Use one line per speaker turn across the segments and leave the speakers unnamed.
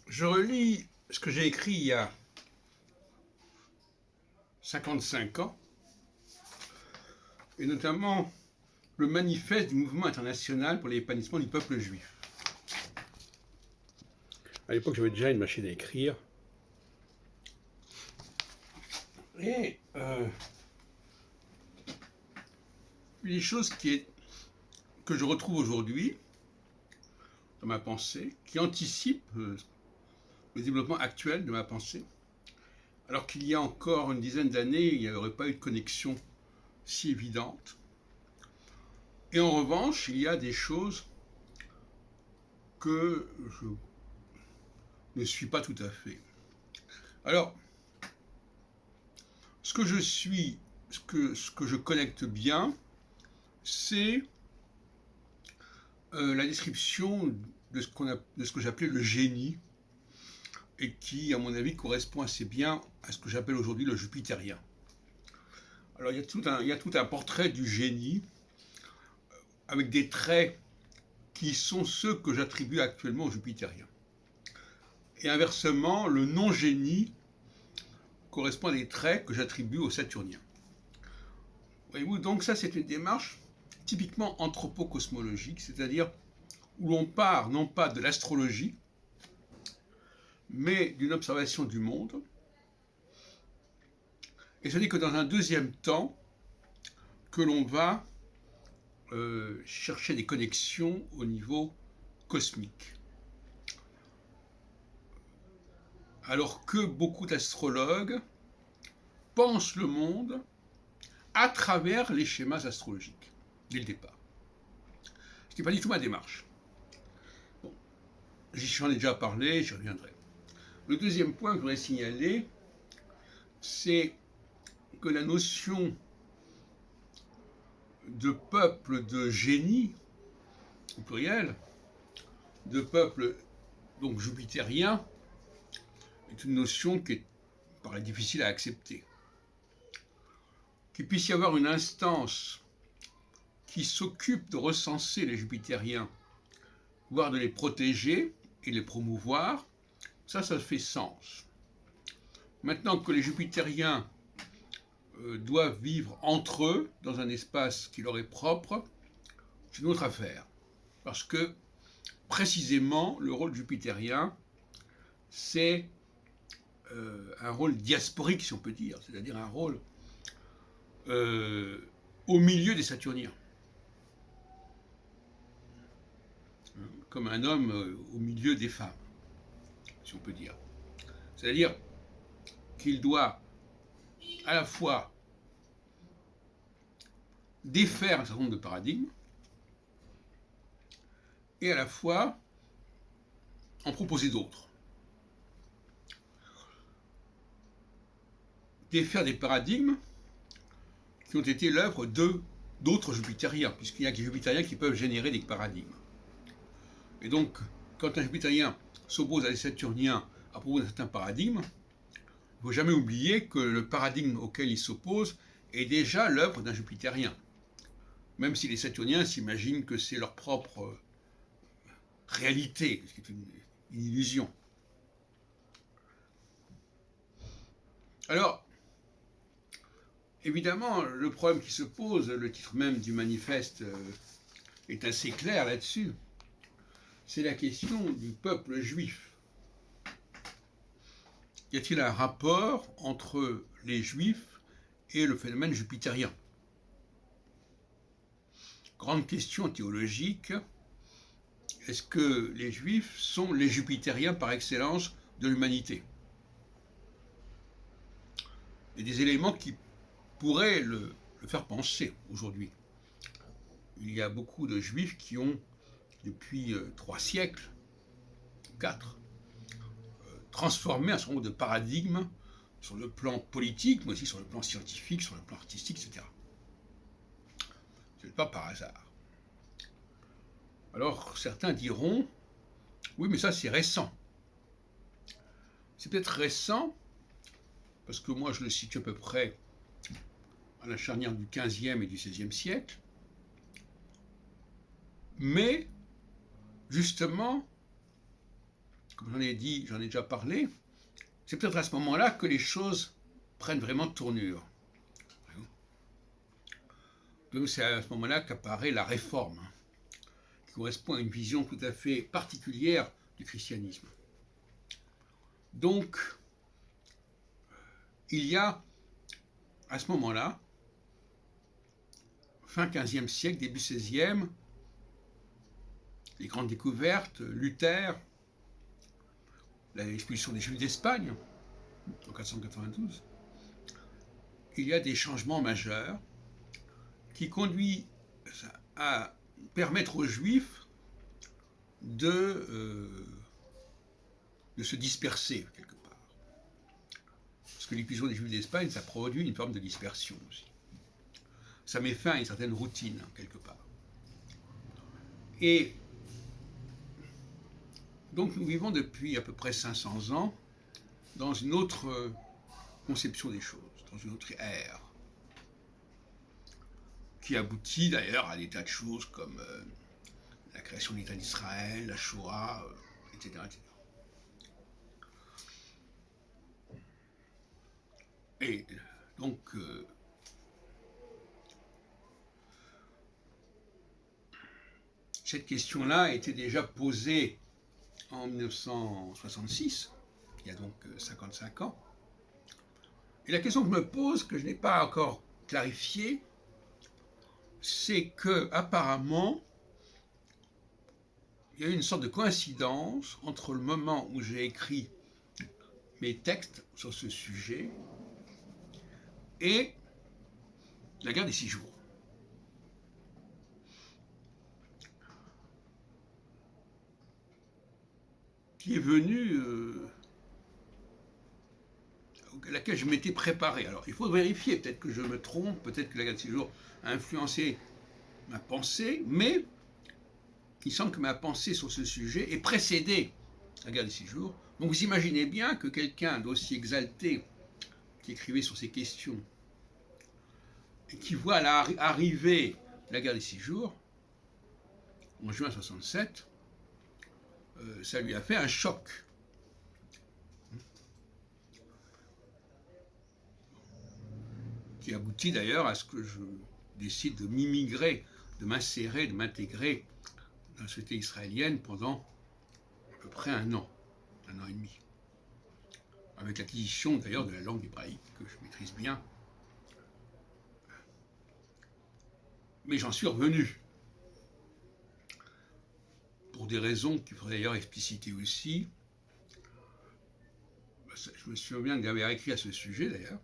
Je relis ce que j'ai écrit il y a 55 ans, et notamment le manifeste du mouvement international pour l'épanouissement du peuple juif. À l'époque, j'avais déjà une machine à écrire. Et une des choses que je retrouve aujourd'hui dans ma pensée, qui anticipe le développement actuel de ma pensée, alors qu'il y a encore une dizaine d'années, il n'y aurait pas eu de connexion si évidente. Et en revanche, il y a des choses que je ne suis pas tout à fait. Alors, ce que je suis, ce que je connecte bien, c'est la description de ce que j'appelais le génie, et qui, à mon avis, correspond assez bien à ce que j'appelle aujourd'hui le jupitérien. Alors, il y a tout un portrait du génie, avec des traits qui sont ceux que j'attribue actuellement au jupitérien. Et inversement, le non-génie correspond à des traits que j'attribue au saturnien. Voyez-vous, donc ça, c'est une démarche typiquement anthropo-cosmologique, c'est-à-dire où l'on part non pas de l'astrologie, mais d'une observation du monde. Et ce n'est que dans un deuxième temps que l'on va chercher des connexions au niveau cosmique. Alors que beaucoup d'astrologues pensent le monde à travers les schémas astrologiques, dès le départ. Ce n'est pas du tout ma démarche. Bon, j'en ai déjà parlé, j'y reviendrai. Le deuxième point que je voudrais signaler, c'est que la notion de peuple de génie, au pluriel, de peuple donc jupitérien, est une notion qui paraît difficile à accepter. Qu'il puisse y avoir une instance qui s'occupe de recenser les jupitériens, voire de les protéger et les promouvoir, ça fait sens. Maintenant que les jupitériens doivent vivre entre eux dans un espace qui leur est propre, c'est une autre affaire. Parce que précisément, le rôle jupitérien, c'est un rôle diasporique, si on peut dire, c'est-à-dire un rôle au milieu des Saturniens. Comme un homme au milieu des femmes, si on peut dire. C'est-à-dire qu'il doit à la fois défaire un certain nombre de paradigmes et à la fois en proposer d'autres. Défaire des paradigmes qui ont été l'œuvre d'autres jupitériens, puisqu'il n'y a que les jupitériens qui peuvent générer des paradigmes. Et donc, quand un jupitérien s'oppose à des saturniens à propos d'un certain paradigme, il ne faut jamais oublier que le paradigme auquel il s'oppose est déjà l'œuvre d'un jupitérien. Même si les saturniens s'imaginent que c'est leur propre réalité, ce qui est une illusion. Alors, évidemment, le problème qui se pose, le titre même du manifeste est assez clair là-dessus, c'est la question du peuple juif. Y a-t-il un rapport entre les juifs et le phénomène jupitérien? Grande question théologique, est-ce que les juifs sont les jupitériens par excellence de l'humanité? Il y a des éléments qui pourraient le faire penser aujourd'hui. Il y a beaucoup de juifs qui ont, depuis 3 siècles, 4, transformé un certain nombre de paradigmes sur le plan politique, mais aussi sur le plan scientifique, sur le plan artistique, etc. Ce n'est pas par hasard. Alors certains diront, oui mais ça c'est récent. C'est peut-être récent, parce que moi je le situe à peu près à la charnière du XVe et du XVIe siècle, mais justement, comme j'en ai dit, j'en ai déjà parlé, c'est peut-être à ce moment-là que les choses prennent vraiment tournure. Donc c'est à ce moment-là qu'apparaît la réforme, qui correspond à une vision tout à fait particulière du christianisme. Donc, il y a, à ce moment-là, fin 15e siècle, début 16e, les grandes découvertes, Luther, l'expulsion des Juifs d'Espagne, en 492, il y a des changements majeurs qui conduisent à permettre aux Juifs de se disperser quelque part. Parce que l'expulsion des Juifs d'Espagne, ça produit une forme de dispersion aussi. Ça met fin à une certaine routine, quelque part. Et donc nous vivons depuis à peu près 500 ans dans une autre conception des choses, dans une autre ère, qui aboutit d'ailleurs à des tas de choses comme la création de l'État d'Israël, la Shoah, etc., etc. Et donc, cette question-là a été déjà posée en 1966, il y a donc 55 ans. Et la question que je me pose, que je n'ai pas encore clarifiée, c'est que apparemment, il y a eu une sorte de coïncidence entre le moment où j'ai écrit mes textes sur ce sujet et la guerre des 6 jours. Qui est venue, à laquelle je m'étais préparé. Alors, il faut vérifier, peut-être que je me trompe, peut-être que la guerre des 6 jours a influencé ma pensée, mais il semble que ma pensée sur ce sujet ait précédé la guerre des 6 jours. Donc vous imaginez bien que quelqu'un d'aussi exalté, qui écrivait sur ces questions, et qui voit arriver la guerre des 6 jours, en juin 67, ça lui a fait un choc. Qui aboutit d'ailleurs à ce que je décide de m'immigrer, de m'insérer, de m'intégrer dans la société israélienne pendant à peu près un an et demi. Avec l'acquisition d'ailleurs de la langue hébraïque que je maîtrise bien. Mais j'en suis revenu. Pour des raisons qu'il faudrait d'ailleurs expliciter aussi. Je me souviens d'avoir écrit à ce sujet d'ailleurs,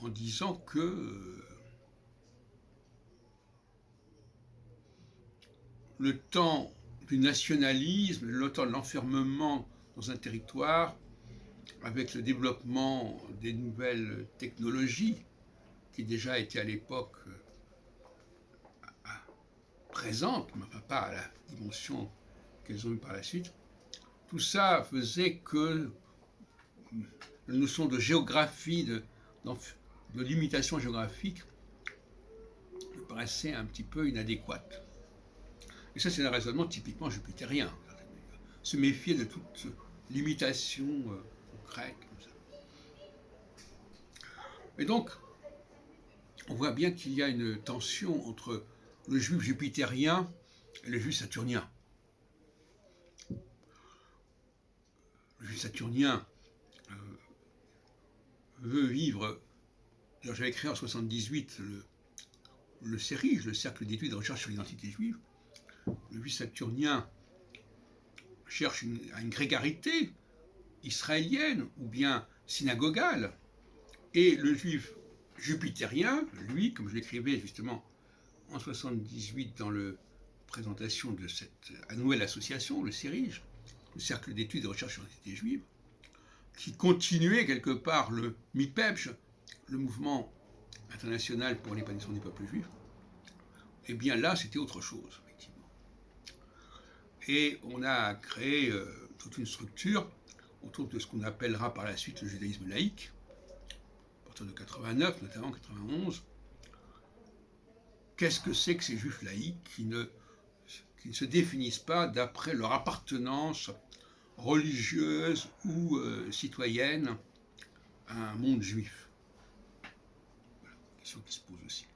en disant que le temps du nationalisme, le temps de l'enfermement dans un territoire, avec le développement des nouvelles technologies, qui déjà étaient à l'époque présentes, mais pas à la dimension qu'elles ont eu par la suite, tout ça faisait que la notion de géographie, de limitation géographique, me paraissait un petit peu inadéquate. Et ça, c'est un raisonnement typiquement jupitérien. Se méfier de toute limitation concrète. Comme ça. Et donc, on voit bien qu'il y a une tension entre le juif jupitérien et le juif saturnien. Le juif saturnien veut vivre. Alors, j'avais créé en 1978 le CERIJ, le Cercle d'études et de recherche sur l'identité juive. Le juif saturnien cherche une grégarité israélienne ou bien synagogale, et le juif jupitérien, lui, comme je l'écrivais justement en 1978 dans la présentation de cette nouvelle association, le CERIJ, le Cercle d'études et de recherche sur l'identité juive, qui continuait quelque part le MIPEJ, le mouvement international pour l'épanouissement du peuple juif, eh bien là, c'était autre chose, effectivement. Et on a créé toute une structure autour de ce qu'on appellera par la suite le judaïsme laïque, à partir de 89, notamment 91. Qu'est-ce que c'est que ces juifs laïcs qui ne se définissent pas d'après leur appartenance religieuse ou citoyenne à un monde juif? Voilà, question qui se pose aussi.